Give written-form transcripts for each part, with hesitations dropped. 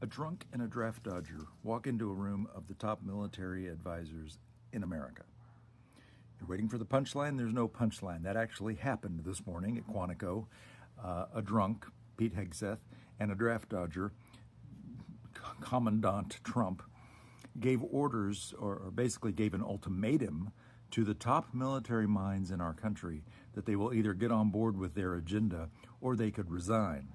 A drunk and a draft dodger walk into a room of the top military advisors in America. You're waiting for the punchline? There's no punchline. That actually happened this morning at Quantico. A drunk, Pete Hegseth, and a draft dodger, Commandant Trump, gave orders, or basically gave an ultimatum to the top military minds in our country that they will either get on board with their agenda or they could resign.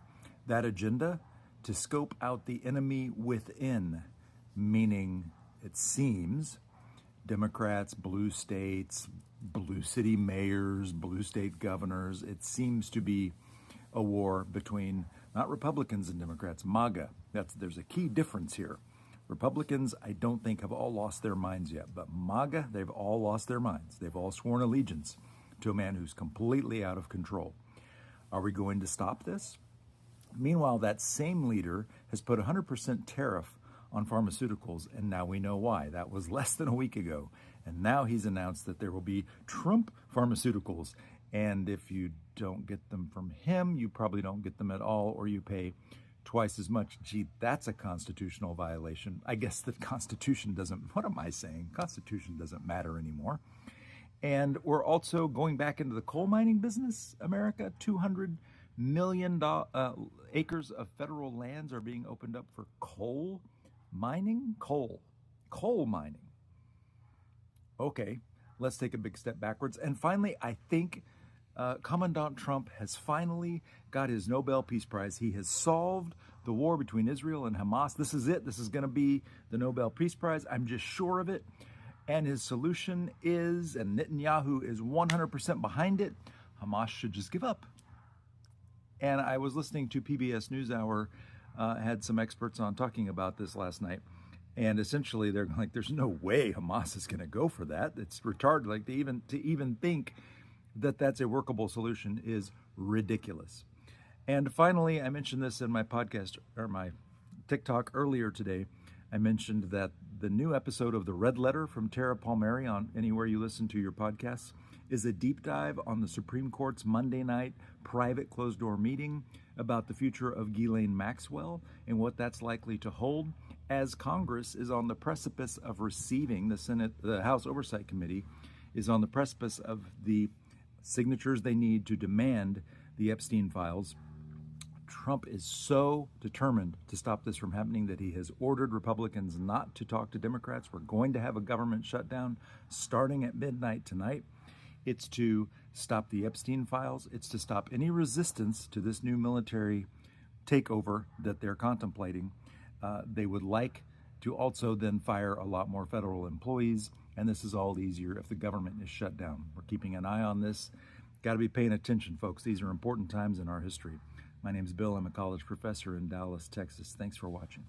That agenda? To scope out the enemy within, meaning, it seems, Democrats, blue states, blue city mayors, blue state governors. It seems to be a war between not Republicans and Democrats, MAGA. There's a key difference here. Republicans, I don't think, have all lost their minds yet, but MAGA, they've all lost their minds. They've all sworn allegiance to a man who's completely out of control. Are we going to stop this? Meanwhile, that same leader has put 100% tariff on pharmaceuticals, and now we know why. That was less than a week ago. And now he's announced that there will be Trump pharmaceuticals. And if you don't get them from him, you probably don't get them at all, or you pay twice as much. Gee, that's a constitutional violation. I guess the Constitution doesn't, what am I saying? Constitution doesn't matter anymore. And we're also going back into the coal mining business, America. 200 million acres of federal lands are being opened up for coal mining. Coal mining. Okay, let's take a big step backwards. And finally, I think Commandant Trump has finally got his Nobel Peace Prize. He has solved the war between Israel and Hamas. This is it. This is going to be the Nobel Peace Prize. I'm just sure of it. And his solution is, and Netanyahu is 100% behind it, Hamas should just give up. And I was listening to PBS NewsHour, had some experts on talking about this last night. And essentially, they're like, there's no way Hamas is going to go for that. It's retarded. Like, to even think that that's a workable solution is ridiculous. And finally, I mentioned this in my podcast, or my TikTok earlier today. I mentioned that the new episode of The Red Letter from Tara Palmieri on anywhere you listen to your podcasts is a deep dive on the Supreme Court's Monday night private closed-door meeting about the future of Ghislaine Maxwell and what that's likely to hold as Congress is on the precipice of receiving the House Oversight Committee is on the precipice of the signatures they need to demand the Epstein files. Trump is so determined to stop this from happening that he has ordered Republicans not to talk to Democrats. We're going to have a government shutdown starting at midnight tonight. It's to stop the Epstein files. It's to stop any resistance to this new military takeover that they're contemplating. They would like to also then fire a lot more federal employees, and this is all easier if the government is shut down. We're keeping an eye on this. Got to be paying attention, folks. These are important times in our history. My name is Bill. I'm a college professor in Dallas, Texas. Thanks for watching.